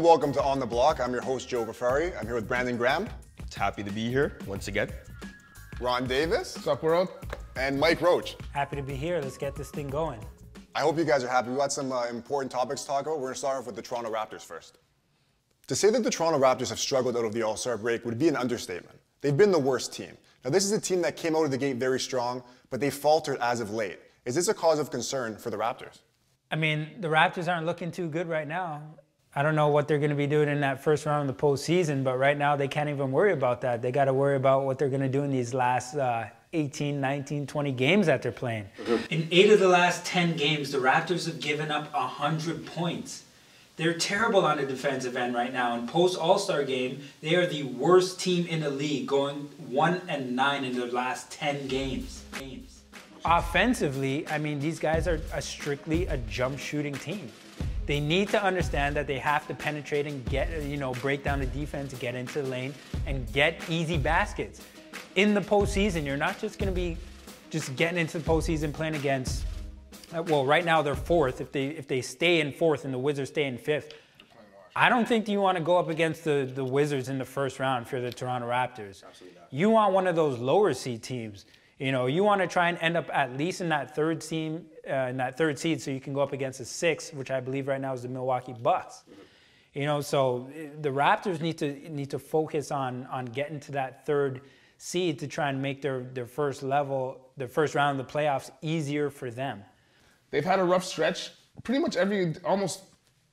and welcome to On the Block. I'm your host, Joe Vafari. I'm here with Brandon Graham. It's happy to be here once again. Ron Davis. What's up, world? And Mike Roach. Happy to be here. Let's get this thing going. I hope you guys are happy. We got some important topics to talk about. We're going to start off with the Toronto Raptors first. To say that the Toronto Raptors have struggled out of the All-Star break would be an understatement. They've been the worst team. Now, this is a team that came out of the gate very strong, but they faltered as of late. Is this a cause of concern for the Raptors? I mean, the Raptors aren't looking too good right now. I don't know what they're going to be doing in that first round of the postseason, but right now they can't even worry about that. They got to worry about what they're going to do in these last 18, 19, 20 games that they're playing. In 8 of the last 10 games, the Raptors have given up 100 points. They're terrible on the defensive end right now. In post-All-Star game, they are the worst team in the league, going 1-9 in their last 10 games. Offensively, I mean, these guys are strictly a jump shooting team. They need to understand that they have to penetrate and get, break down the defense, get into the lane, and get easy baskets. In the postseason, you're not just going to be just getting into the postseason playing against, well, right now they're fourth. If they stay in fourth and the Wizards stay in fifth, I don't think you want to go up against the Wizards in the first round for the Toronto Raptors. Absolutely not. You want one of those lower seed teams. You want to try and end up at least in that third seed, so you can go up against the sixth, which I believe right now is the Milwaukee Bucks. So the Raptors need to focus on getting to that third seed to try and make their first round of the playoffs easier for them. They've had a rough stretch. Pretty much almost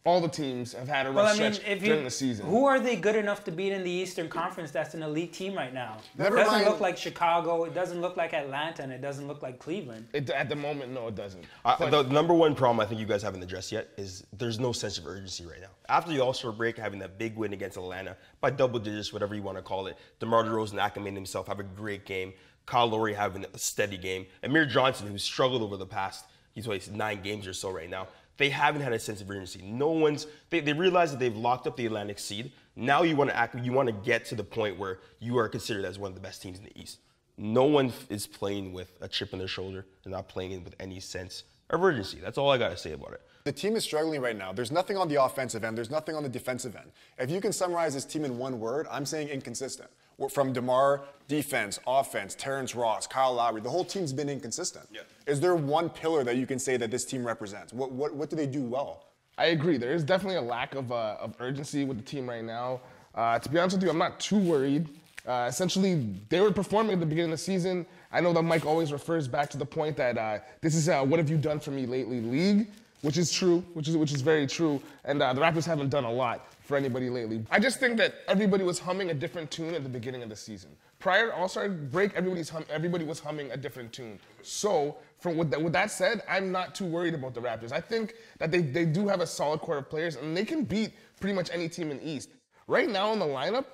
all the teams have had a rough stretch during the season. Who are they good enough to beat in the Eastern Conference that's an elite team right now? It doesn't look like Chicago, it doesn't look like Atlanta, and it doesn't look like Cleveland. At the moment, no, it doesn't. The number one problem I think you guys haven't addressed yet is there's no sense of urgency right now. After the All-Star break, having that big win against Atlanta, by double digits, whatever you want to call it, DeMar DeRozan acclimating himself, have a great game, Kyle Lowry having a steady game, Amir Johnson, who's struggled over the past, he's played 9 games or so right now. They haven't had a sense of urgency. They realize that they've locked up the Atlantic seed. Now you want to get to the point where you are considered as one of the best teams in the East. No one is playing with a chip on their shoulder. They're not playing with any sense of urgency. That's all I got to say about it. The team is struggling right now. There's nothing on the offensive end. There's nothing on the defensive end. If you can summarize this team in one word, I'm saying inconsistent. From DeMar, defense, offense, Terrence Ross, Kyle Lowry, the whole team's been inconsistent. Yeah. Is there one pillar that you can say that this team represents? What do they do well? I agree. There is definitely a lack of urgency with the team right now. To be honest with you, I'm not too worried. Essentially, they were performing at the beginning of the season. I know that Mike always refers back to the point that this is what have you done for me lately league, which is true, which is very true. And the Raptors haven't done a lot for anybody lately. I just think that everybody was humming a different tune at the beginning of the season. Prior to All-Star break, everybody was humming a different tune. So, with that said, I'm not too worried about the Raptors. I think that they do have a solid core of players, and they can beat pretty much any team in the East. Right now in the lineup,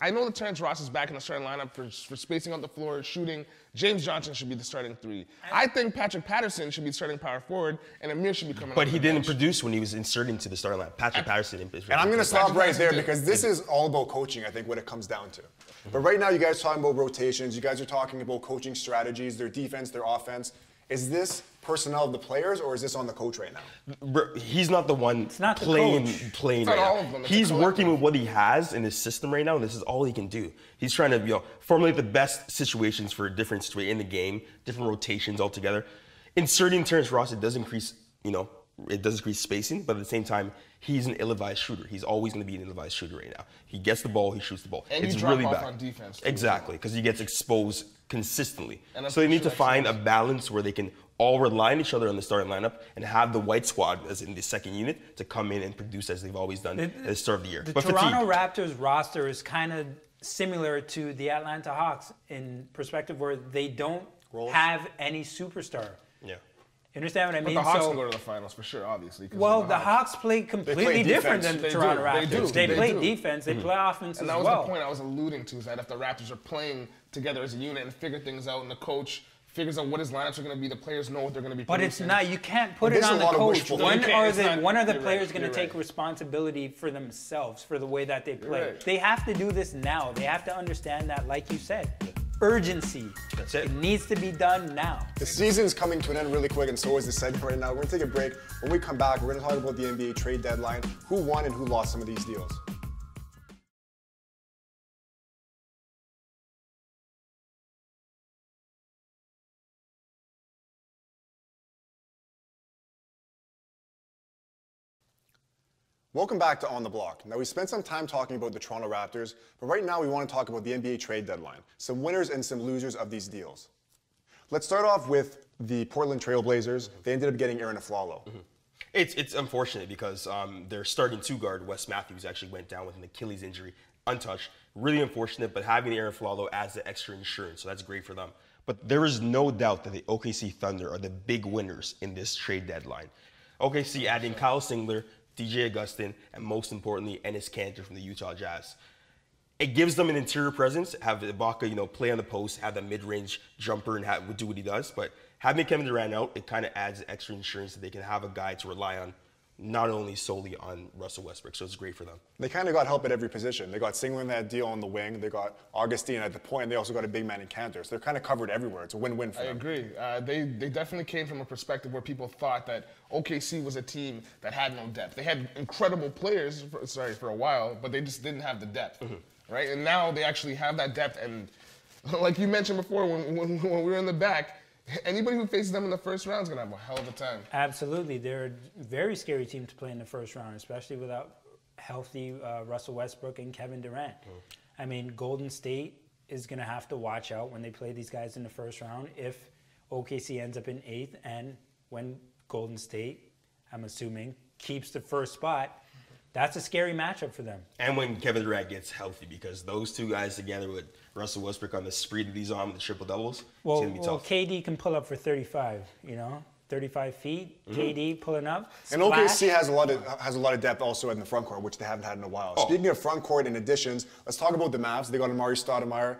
I know that Terrence Ross is back in the starting lineup for spacing out the floor, shooting. James Johnson should be the starting 3. I think Patrick Patterson should be starting power forward, and Amir should be coming. But he didn't produce when he was inserting to the starting lineup. Patrick Patterson didn't produce. And I'm going to stop right there because this is all about coaching, I think, what it comes down to. But right now, you guys are talking about rotations. You guys are talking about coaching strategies, their defense, their offense. Is this personnel of the players, or is this on the coach right now? He's not the one playing right now. He's working with what he has in his system right now, and this is all he can do. He's trying to formulate the best situations for different situations in the game, different rotations altogether. Inserting Terrence Ross, it does increase spacing, but at the same time, he's an ill-advised shooter. He's always going to be an ill-advised shooter right now. He gets the ball, he shoots the ball. And it's you drop really off bad. On defense too. Exactly, because he gets exposed consistently. So they need to find a balance where they can all rely on each other in the starting lineup and have the white squad, as in the second unit, to come in and produce as they've always done at the start of the year. The Toronto Raptors roster is kind of similar to the Atlanta Hawks in perspective where they don't have any superstar. Yeah. You understand what I mean? But the Hawks will go to the finals for sure, obviously. Well, the Hawks play completely different than the Toronto Raptors. They play defense, they play offense as well. And that was the point I was alluding to, is that if the Raptors are playing together as a unit and figure things out, and the coach figures out what his lineups are going to be, the players know what they're going to be producing. But it's not, you can't put it on the coach. When are the players going to take responsibility for themselves, for the way that they play? They have to do this now. They have to understand that, like you said. urgency. That's it. It needs to be done now. The season's coming to an end really quick, and so is the segment right now. We're gonna take a break. When we come back, we're gonna talk about the NBA trade deadline, who won and who lost some of these deals. Welcome back to On the Block. Now, we spent some time talking about the Toronto Raptors, but right now we want to talk about the NBA trade deadline, some winners and some losers of these deals. Let's start off with the Portland Trail Blazers. They ended up getting Aaron Aflalo. It's unfortunate because their starting two guard, Wes Matthews, actually went down with an Achilles injury, untouched. Really unfortunate, but having Aaron Aflalo adds the extra insurance, so that's great for them. But there is no doubt that the OKC Thunder are the big winners in this trade deadline. OKC adding Kyle Singler, DJ Augustin, and most importantly, Enes Kanter from the Utah Jazz. It gives them an interior presence, have Ibaka, play on the post, have the mid-range jumper and do what he does. But having Kevin Durant out, it kind of adds extra insurance that they can have a guy to rely on, not only solely on Russell Westbrook. So it's great for them. They kind of got help at every position. They got Singler in that deal on the wing. They got Augustine at the point. And they also got a big man in Kanter. So they're kind of covered everywhere. It's a win-win for them. I agree. They definitely came from a perspective where people thought that OKC was a team that had no depth. They had incredible players, for a while, but they just didn't have the depth, right? And now they actually have that depth. And like you mentioned before, when we were in the back, anybody who faces them in the first round is going to have a hell of a time. Absolutely. They're a very scary team to play in the first round, especially without healthy Russell Westbrook and Kevin Durant. I mean, Golden State is going to have to watch out when they play these guys in the first round if OKC ends up in 8th and when Golden State, I'm assuming, keeps the first spot. That's a scary matchup for them. And when Kevin Durant gets healthy, because those two guys together with Russell Westbrook on the spree that he's on with the triple doubles, it's going to be tough. KD can pull up for 35, 35 feet, KD pulling up. And OKC has a lot of depth also in the front court, which they haven't had in a while. Speaking of front court and additions, let's talk about the Mavs. They got Amari Stoudemire,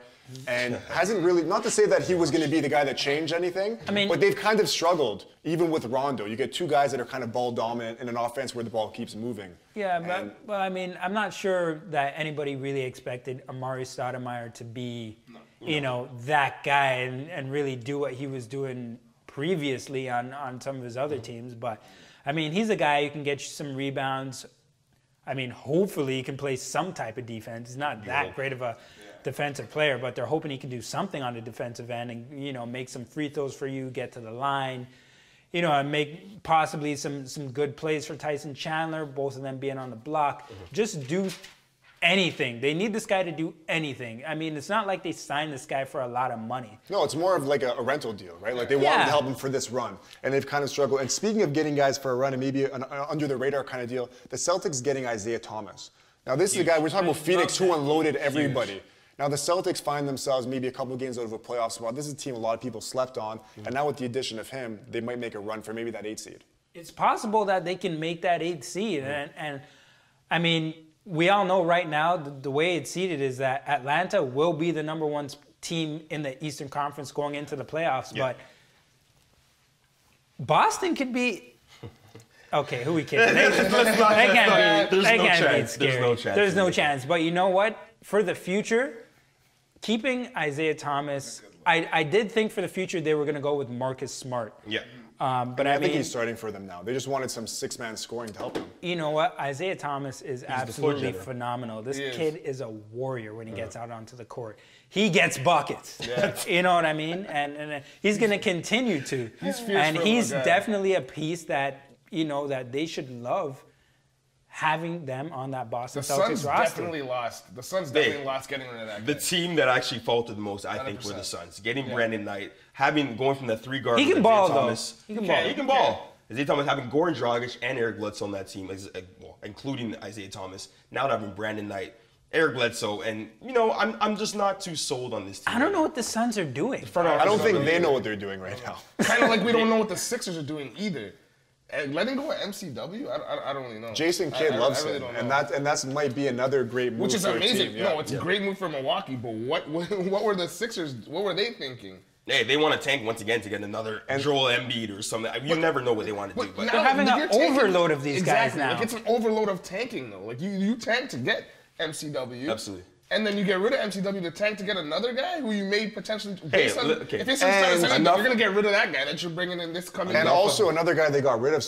and hasn't really, not to say that he was going to be the guy that changed anything, but they've kind of struggled, even with Rondo. You get two guys that are kind of ball dominant in an offense where the ball keeps moving. Yeah, but I mean, I'm not sure that anybody really expected Amari Stoudemire to be, that guy and really do what he was doing previously on some of his other teams. But I mean, he's a guy who can get you some rebounds. I mean, hopefully he can play some type of defense. He's not that great of a defensive player, but they're hoping he can do something on the defensive end and make some free throws for you, get to the line, and make possibly some good plays for Tyson Chandler, both of them being on the block. Just do anything. They need this guy to do anything. I mean, it's not like they signed this guy for a lot of money. No, it's more of like a rental deal, right? Like they wanted to help him for this run, and they've kind of struggled. And speaking of getting guys for a run and maybe an under-the-radar kind of deal, the Celtics getting Isaiah Thomas. Now, this is a guy, we're talking about Phoenix, who unloaded everybody. Now, the Celtics find themselves maybe a couple of games out of a playoff spot. This is a team a lot of people slept on, and now with the addition of him, they might make a run for maybe that 8th seed. It's possible that they can make that 8th seed, and I mean, we all know right now the way it's seeded is that Atlanta will be the #1 team in the Eastern Conference going into the playoffs, but Boston could be. Okay, who we kidding? They can't be scary. There's no chance. But you know what? For the future, keeping Isaiah Thomas, I did think for the future they were going to go with Marcus Smart. Yeah. But I think he's starting for them now. They just wanted some 6-man scoring to help them. You know what? Isaiah Thomas is absolutely phenomenal. This kid is a warrior when he gets out onto the court. He gets buckets. Yeah. You know what I mean? And he's going to continue to. He's definitely a piece that, that they should love having them on that Boston Celtics roster. The Suns definitely lost getting rid of that guy. The team that actually faltered the most, I think, were the Suns. Getting Brandon Knight, going from the 3-guard. He can ball, Thomas, though. He can ball. Isaiah Thomas having Goran Dragic and Eric Bledsoe on that team, including Isaiah Thomas. Now having Brandon Knight, Eric Bledsoe, and I'm just not too sold on this team. I don't know what the Suns are doing. I don't think they know what they're doing right now. Kind of like we don't know what the Sixers are doing either. And letting go of MCW, I don't really know. Jason Kidd loves him, and that might be another great move. Which is for amazing. A team. No, it's a great move for Milwaukee. But what were the Sixers? What were they thinking? Hey, they want to tank once again to get another Joel Embiid or something. You never know what they want to do. But they're having an overload of these guys now. Like it's an overload of tanking though. Like you tank to get MCW. Absolutely. and then you get rid of MCW to tank to get another guy who you may potentially based on okay. if it's starting And you're gonna get rid of that guy that you're bringing in this coming. And year. also another guy they got rid of,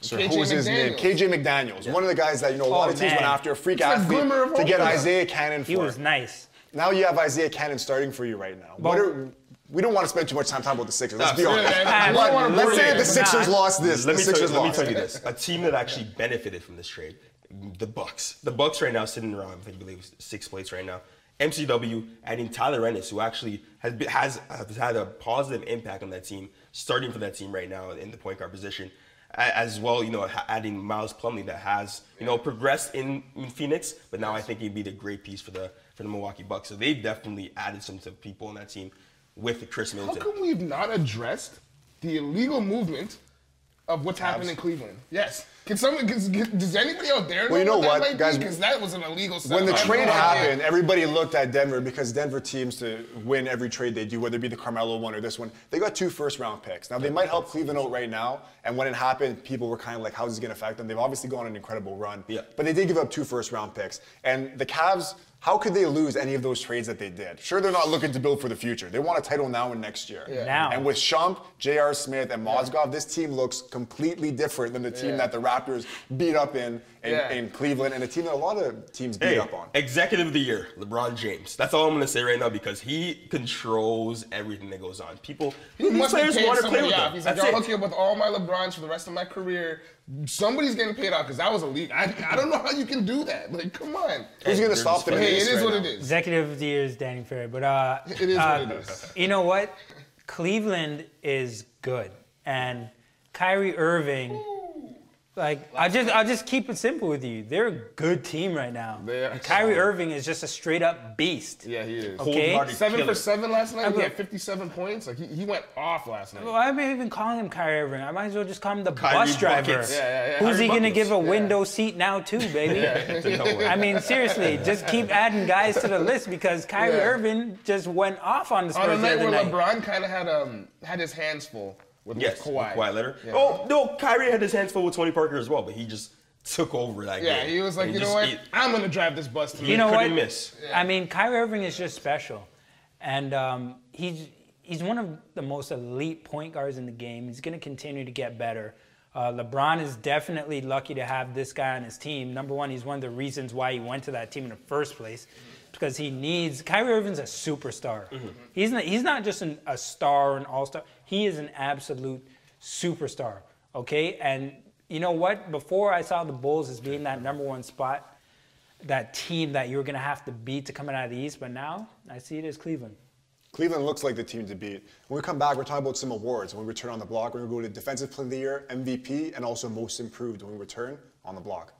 KJ who was his name? McDaniels. KJ McDaniels. One of the guys that, a lot of teams went man. after, a freak It's a athlete, glimmer of to hope get for them. Isaiah Cannon for. He was nice. Now you have Isaiah Cannon starting for you right now. But- We don't want to spend too much time talking about the Sixers. Let's be Absolutely. honest. I don't wanna Let's bring say it. the Sixers Nah. lost this. Let the me tell Sixers you lost. this. A team that actually benefited from this trade, the Bucks. The Bucks right now sitting around, I believe, 6th place right now. MCW adding Tyler Ennis, who actually has had a positive impact on that team, starting for that team right now in the point guard position. As well, adding Miles Plumlee that has, progressed in Phoenix, but now I think he'd be the great piece for the Milwaukee Bucks. So they've definitely added some people on that team with Chris How Middleton. come we've not addressed the illegal movement of what's happened in Cleveland? Yes. Does anybody out there know, Well, you know what that what, might guys? be? Because that was an illegal When setup. the I have trade no idea. happened, everybody looked at Denver because Denver teams to win every trade they do, whether it be the Carmelo one or this one. They got 2 first-round picks. Now, they might help Cleveland out right now, and when it happened, people were kind of like, how's this going to affect them? They've obviously gone on an incredible run, Yeah. but they did give up 2 first-round picks. And the Cavs, how could they lose any of those trades that they did? Sure, they're not looking to build for the future. They want a title now and next year. Yeah. Now. And with Shump, J.R. Smith, and Mozgov, this team looks completely different than the team that the Raptors beat up in Cleveland, and a team that a lot of teams beat up on. Executive of the Year, LeBron James. That's all I'm going to say right now because he controls everything that goes on. People, He these must be players paying want to play somebody with off. them. He's like, That's I'll it. hook you up with all my LeBrons for the rest of my career. Somebody's getting paid off because that was illegal. I don't know how you can do that. Like, come on. Who's going to stop them? Hey, it is what it is. Executive of the year is Danny Ferry, but It is what it is. you know what? Cleveland is good, and Kyrie Irving. Like I'll just keep it simple with you. They're a good team right now. They are And Kyrie solid. Irving is just a straight up beast. Yeah, he is. Okay. Cold-hearted 7 killer. for 7 last night. He mean- had 57 points. Like he went off last night. Well, I'm not even calling him Kyrie Irving. I might as well just call him the Kyrie bus driver. Buckets. Yeah. Who's Kyrie he gonna Buckets. give a Yeah. window seat now too, baby? No way. I mean, seriously, just keep adding guys to the list because Kyrie Yeah. Irving just went off on the On a Spurs the night other where night. LeBron kind of had his hands full with Yes, Kawhi. Kawhi Leonard. Yeah. Oh, no, Kyrie had his hands full with Tony Parker as well, but he just took over that Yeah, game. he was like, And you know just- what? he- I'm gonna drive this bus to You know couldn't what? miss. I mean, Kyrie Irving is just special, and he's one of the most elite point guards in the game. He's going to continue to get better. LeBron is definitely lucky to have this guy on his team. Number one, he's one of the reasons why he went to that team in the first place, because he needs. Kyrie Irving's a superstar. He's not just a star or an all-star. He is an absolute superstar. Okay, and you know what? Before I saw the Bulls as being that number one spot, that team that you're going to have to beat to come out of the East, but now I see it as Cleveland. Cleveland looks like the team to beat. When we come back, we're talking about some awards. When we return on the block, we're going to go to Defensive Player of the Year, MVP, and also Most Improved when we return on the block.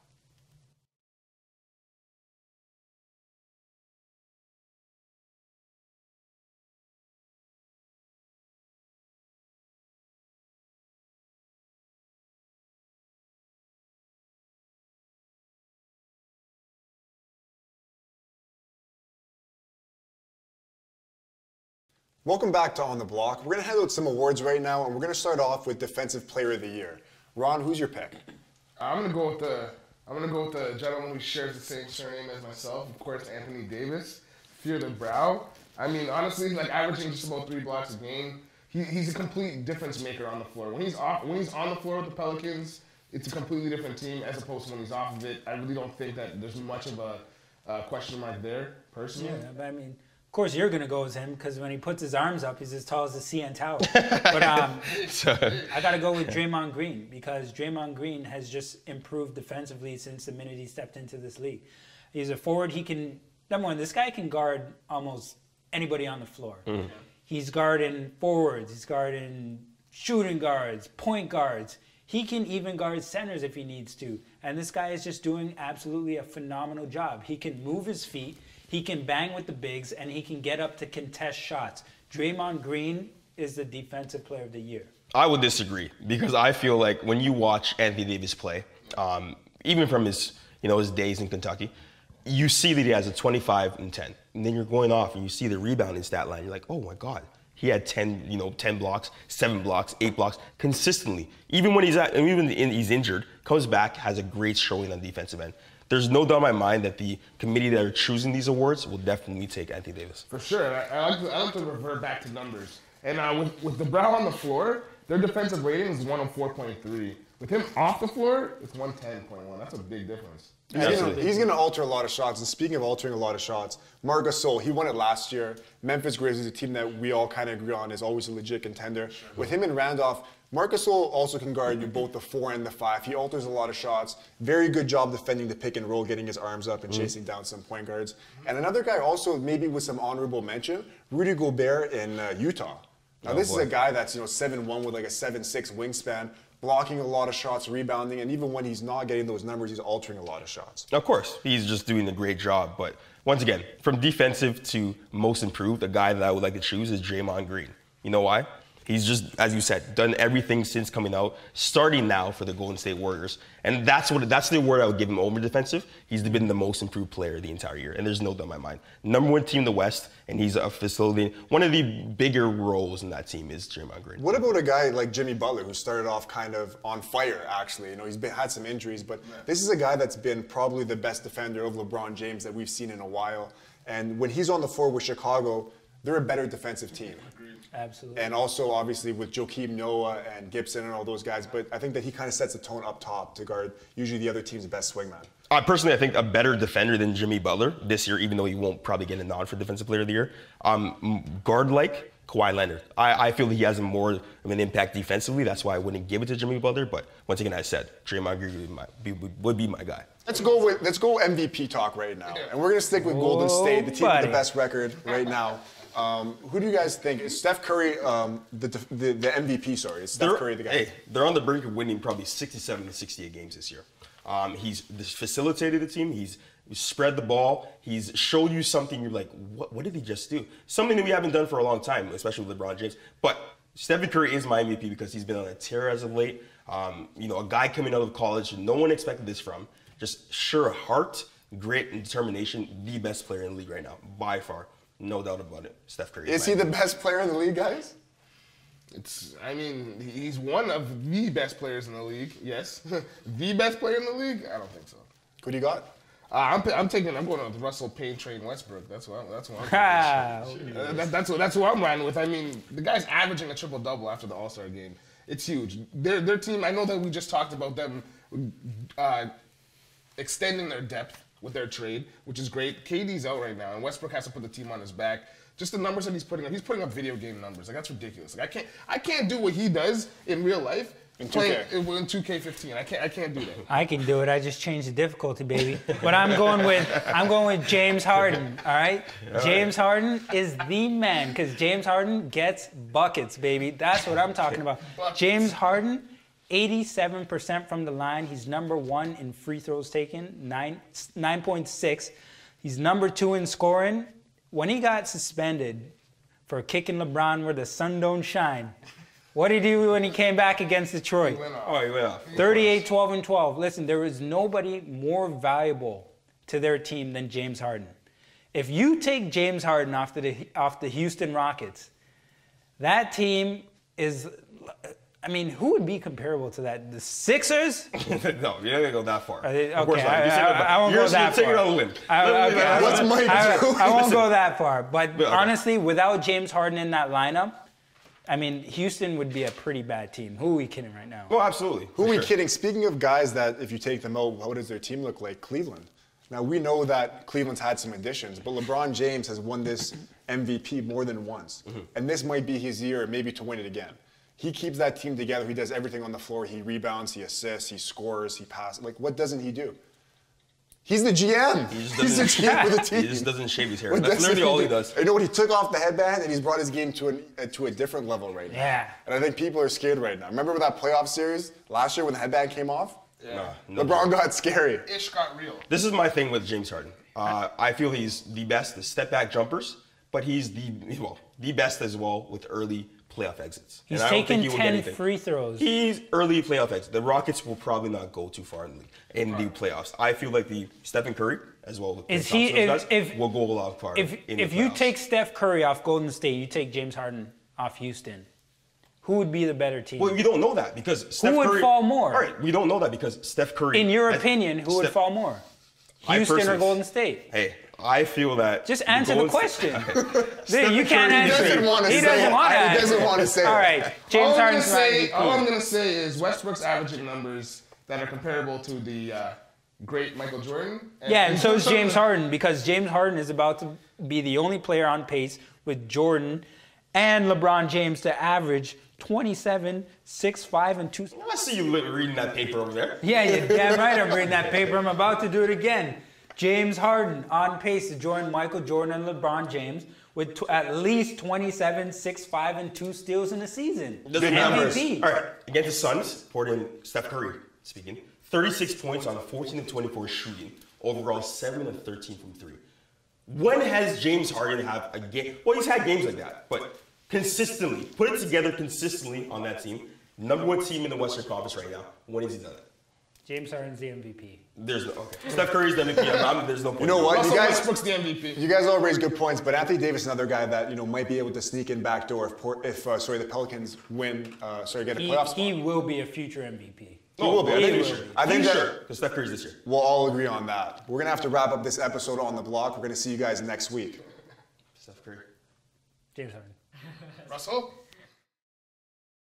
Welcome back to On the Block. We're going to hand out some awards right now, and we're going to start off with Defensive Player of the Year. Ron, who's your pick? I'm gonna go with the gentleman who shares the same surname as myself. Of course, Anthony Davis. Fear the brow. I mean, honestly, like averaging just about 3 blocks a game. He's a complete difference maker on the floor. When he's on the floor with the Pelicans, it's a completely different team as opposed to when he's off of it. I really don't think that there's much of a question mark there, personally. Yeah, but I mean, of course you're going to go with him because when he puts his arms up, he's as tall as the CN Tower. But I got to go with Draymond Green because Draymond Green has just improved defensively since the minute he stepped into this league. He's a forward. He can, number one, this guy can guard almost anybody on the floor. He's guarding forwards. He's guarding shooting guards, point guards. He can even guard centers if he needs to. And this guy is just doing absolutely a phenomenal job. He can move his feet. He can bang with the bigs, and he can get up to contest shots. Draymond Green is the Defensive Player of the Year. I would disagree because I feel like when you watch Anthony Davis play, even from his his days in Kentucky, you see that he has a 25 and 10, and then you're going off and you see the rebounding stat line. You're like, oh my God, he had 10 blocks, 7 blocks, 8 blocks consistently. Even when he's injured, comes back, has a great showing on the defensive end. there's no doubt in my mind that the committee that are choosing these awards will definitely take Anthony Davis. For sure. I like to revert back to numbers. And with the Brown on the floor, their defensive rating is 104.3. With him off the floor, it's 110.1. That's a big difference. He's going to alter a lot of shots. And speaking of altering a lot of shots, Marc Gasol, he won it last year. Memphis Grizzlies, a team that we all kind of agree on is always a legit contender. Sure. With him and Randolph, Marc Gasol also can guard you both the 4 and the 5. He alters a lot of shots. Very good job defending the pick and roll, getting his arms up and chasing down some point guards. And another guy also, maybe with some honorable mention, Rudy Gobert in Utah. Now, this is a guy that's 7'1" with like a 7'6" wingspan, blocking a lot of shots, rebounding, and even when he's not getting those numbers, he's altering a lot of shots. Of course, he's just doing a great job. But once again, from defensive to most improved, the guy that I would like to choose is Draymond Green. You know why? He's just, as you said, done everything since coming out, starting now for the Golden State Warriors. And that's the award I would give him over defensive. He's been the most improved player the entire year, and there's no doubt in my mind. Number 1 team in the West, and he's a facility. One of the bigger roles in that team is Draymond Green. What about a guy like Jimmy Butler, who started off kind of on fire, actually? He's had some injuries, but this is a guy that's been probably the best defender of LeBron James that we've seen in a while. And when he's on the floor with Chicago, they're a better defensive team. Absolutely. And also, obviously, with Joakim Noah and Gibson and all those guys. But I think that he kind of sets the tone up top to guard usually the other team's best swingman. Personally, I think a better defender than Jimmy Butler this year, even though he won't probably get a nod for Defensive Player of the Year, guard-like Kawhi Leonard. I feel he has more of an impact defensively. That's why I wouldn't give it to Jimmy Butler. But once again, I said Draymond Green would be my guy. Let's go MVP talk right now. And we're going to stick with Golden State, the team with the best record right now. Who do you guys think? Is Steph Curry the MVP, sorry? Is Steph Curry the guy? Hey, they're on the brink of winning probably 67 to 68 games this year. He's facilitated the team. He's spread the ball. He's showed you something you're like, what did he just do? Something that we haven't done for a long time, especially with LeBron James. But Stephen Curry is my MVP because he's been on a tear as of late. A guy coming out of college no one expected this from. Just sure heart, grit, and determination, the best player in the league right now, by far. No doubt about it. Steph Curry. Is he the best player in the league, guys? He's one of the best players in the league, yes. The best player in the league? I don't think so. Who do you got? I'm going with Russell Payne, Train Westbrook. That's what I'm that's who I'm riding with. The guy's averaging a triple-double after the All-Star game. It's huge. Their team, I know that we just talked about them extending their depth with their trade, which is great. KD's out right now, and Westbrook has to put the team on his back. Just the numbers that he's putting up video game numbers. That's ridiculous. I can't do what he does in real life. In 2K15. I can't do that. I can do it. I just changed the difficulty, baby. But I'm going with James Harden, all right? James Harden is the man because James Harden gets buckets, baby. That's what I'm talking about. James Harden, 87% from the line. He's number 1 in free throws taken, 9.6. He's number 2 in scoring. When he got suspended for kicking LeBron where the sun don't shine, what did he do when he came back against Detroit? He went off. 38, 12, and 12. Listen, there is nobody more valuable to their team than James Harden. If you take James Harden off the Houston Rockets, that team is... who would be comparable to that? The Sixers? No, you're not going to go that far. Okay, I won't go that far. You're taking it on a limb. What's Mike do? I won't go that far. But honestly, without James Harden in that lineup, Houston would be a pretty bad team. Who are we kidding right now? Well, absolutely. Who are we kidding? Speaking of guys that if you take them out, what does their team look like? Cleveland. Now, we know that Cleveland's had some additions, but LeBron James has won this MVP more than once. And this might be his year maybe to win it again. He keeps that team together. He does everything on the floor. He rebounds, he assists, he scores, he passes. What doesn't he do? He's the GM. He's the GM of the team. He just doesn't shave his hair. That's literally all he does. You know what? He took off the headband and he's brought his game to a different level right now. Yeah. And I think people are scared right now. Remember that playoff series last year when the headband came off? Yeah. LeBron got scary. Ish got real. This is my thing with James Harden. I feel he's the best at step-back jumpers, but he's the best as well with early playoff exits. He's taken 10 free throws. He's early playoff exits. The Rockets will probably not go too far in the playoffs. I feel like the Stephen Curry as well will go a lot far. If you take Steph Curry off Golden State, you take James Harden off Houston, who would be the better team? Well, we don't know that because Steph Curry... Who would fall more? All right, we don't know that because Steph Curry... In your opinion, who would fall more? Houston or Golden State? Hey, I feel that. Just answer the question. You can't He answer doesn't it. want to He say doesn't it. want to He answer doesn't it. want to say it. All right, James Harden's my All I'm MVP. gonna say is Westbrook's averaging numbers that are comparable to the great Michael Jordan. Yeah, and so is James Harden, because James Harden is about to be the only player on pace with Jordan and LeBron James to average 27, 6, 5, and 2. I see you reading that paper over there. Yeah, you're damn right I'm reading that paper. I'm about to do it again. James Harden on pace to join Michael Jordan and LeBron James with at least 27, 6, 5, and 2 steals in a season. Doesn't matter. MVP. All right, against the Suns, poured in Steph Curry speaking. 36 points on 14 of 24 shooting. Overall, 7 of 13 from 3. When has James Harden have a game? Well, he's had games like that, but consistently, put it together consistently on that team. Number 1 team in the Western Conference right now. When has he done it? James Harden's the MVP. There's no, okay. Steph Curry's the MVP. There's no point. You know what? Russell You guys, Westbrook's the MVP. you guys all raise good points, but Anthony Davis is another guy that might be able to sneak in backdoor if the Pelicans win, get a playoff spot. He will be a future MVP. He will be. I think Sure, that because Steph Curry's this year. we'll all agree on that. We're gonna have to wrap up this episode on the block. We're gonna see you guys next week. Steph Curry. James Harden. Russell?